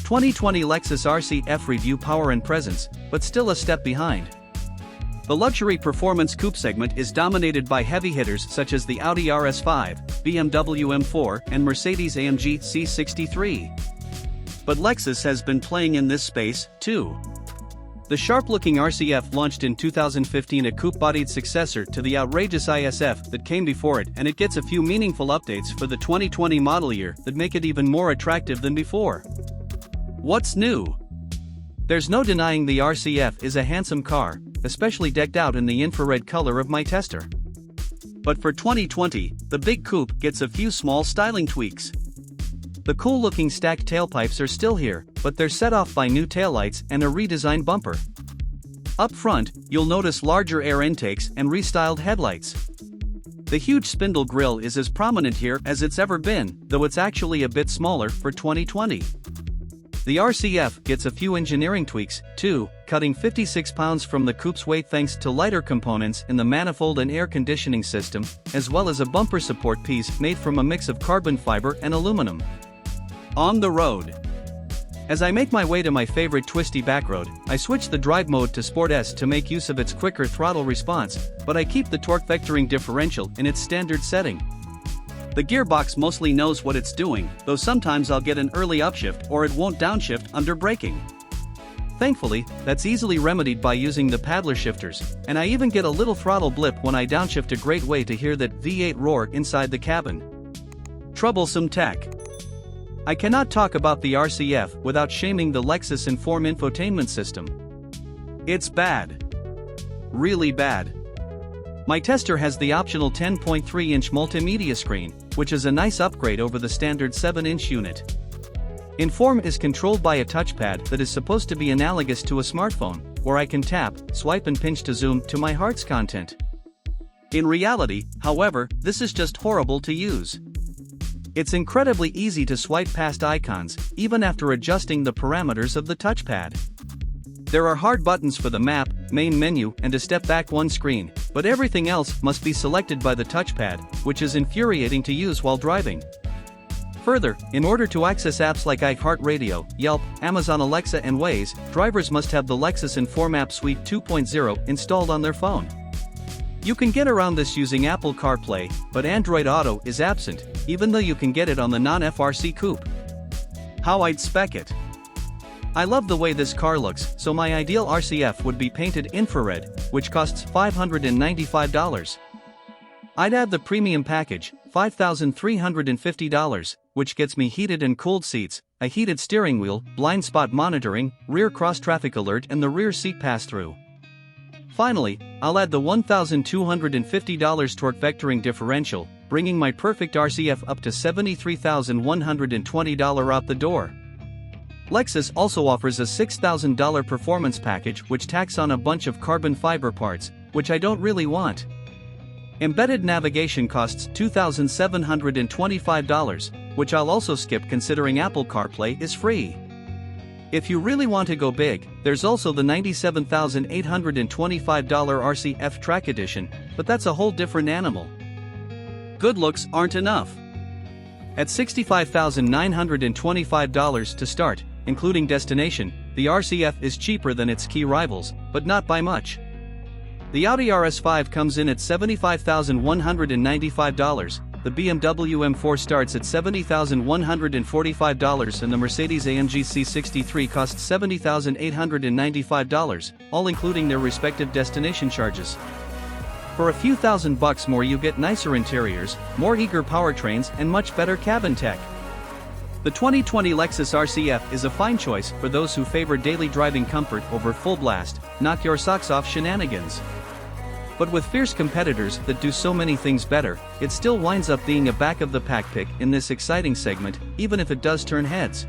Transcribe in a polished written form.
2020 Lexus RC F review power and presence, but still a step behind. The luxury performance coupe segment is dominated by heavy hitters such as the Audi RS5, BMW M4, and Mercedes-AMG C63. But Lexus has been playing in this space, too. The sharp-looking RCF launched in 2015, a coupe-bodied successor to the outrageous ISF that came before it, and it gets a few meaningful updates for the 2020 model year that make it even more attractive than before. What's new? There's no denying the RCF is a handsome car, especially decked out in the infrared color of my tester. But for 2020, the big coupe gets a few small styling tweaks. The cool-looking stacked tailpipes are still here, but they're set off by new taillights and a redesigned bumper. Up front, you'll notice larger air intakes and restyled headlights. The huge spindle grille is as prominent here as it's ever been, though it's actually a bit smaller for 2020. The RCF gets a few engineering tweaks, too, cutting 56 pounds from the coupe's weight thanks to lighter components in the manifold and air conditioning system, as well as a bumper support piece made from a mix of carbon fiber and aluminum. On the road. As I make my way to my favorite twisty backroad, I switch the drive mode to Sport S to make use of its quicker throttle response, but I keep the torque vectoring differential in its standard setting. The gearbox mostly knows what it's doing, though sometimes I'll get an early upshift or it won't downshift under braking. Thankfully, that's easily remedied by using the paddler shifters, and I even get a little throttle blip when I downshift, a great way to hear that V8 roar inside the cabin. Troublesome tech. I cannot talk about the RCF without shaming the Lexus Inform infotainment system. It's bad. Really bad. My tester has the optional 10.3-inch multimedia screen, which is a nice upgrade over the standard 7-inch unit. Inform is controlled by a touchpad that is supposed to be analogous to a smartphone, where I can tap, swipe and pinch to zoom to my heart's content. In reality, however, this is just horrible to use. It's incredibly easy to swipe past icons, even after adjusting the parameters of the touchpad. There are hard buttons for the map, main menu, and to step back one screen, but everything else must be selected by the touchpad, which is infuriating to use while driving. Further, in order to access apps like iHeartRadio, Yelp, Amazon Alexa and Waze, drivers must have the Lexus Inform App Suite 2.0 installed on their phone. You can get around this using Apple CarPlay, but Android Auto is absent, even though you can get it on the non-FRC coupe. How I'd spec it. I love the way this car looks, so my ideal RCF would be painted infrared, which costs $595. I'd add the premium package, $5,350, which gets me heated and cooled seats, a heated steering wheel, blind spot monitoring, rear cross-traffic alert and the rear seat pass-through. Finally, I'll add the $1,250 torque vectoring differential, bringing my perfect RCF up to $73,120 out the door. Lexus also offers a $6,000 performance package which tacks on a bunch of carbon fiber parts, which I don't really want. Embedded navigation costs $2,725, which I'll also skip considering Apple CarPlay is free. If you really want to go big, there's also the $97,825 RCF Track Edition, but that's a whole different animal. Good looks aren't enough. At $65,925 to start, including destination, the RCF is cheaper than its key rivals, but not by much. The Audi RS5 comes in at $75,195, the BMW M4 starts at $70,145 and the Mercedes-AMG C63 costs $70,895, all including their respective destination charges. For a few $1,000 more you get nicer interiors, more eager powertrains and much better cabin tech. The 2020 Lexus RCF is a fine choice for those who favor daily driving comfort over full-blast, knock-your-socks-off shenanigans. But with fierce competitors that do so many things better, it still winds up being a back-of-the-pack pick in this exciting segment, even if it does turn heads.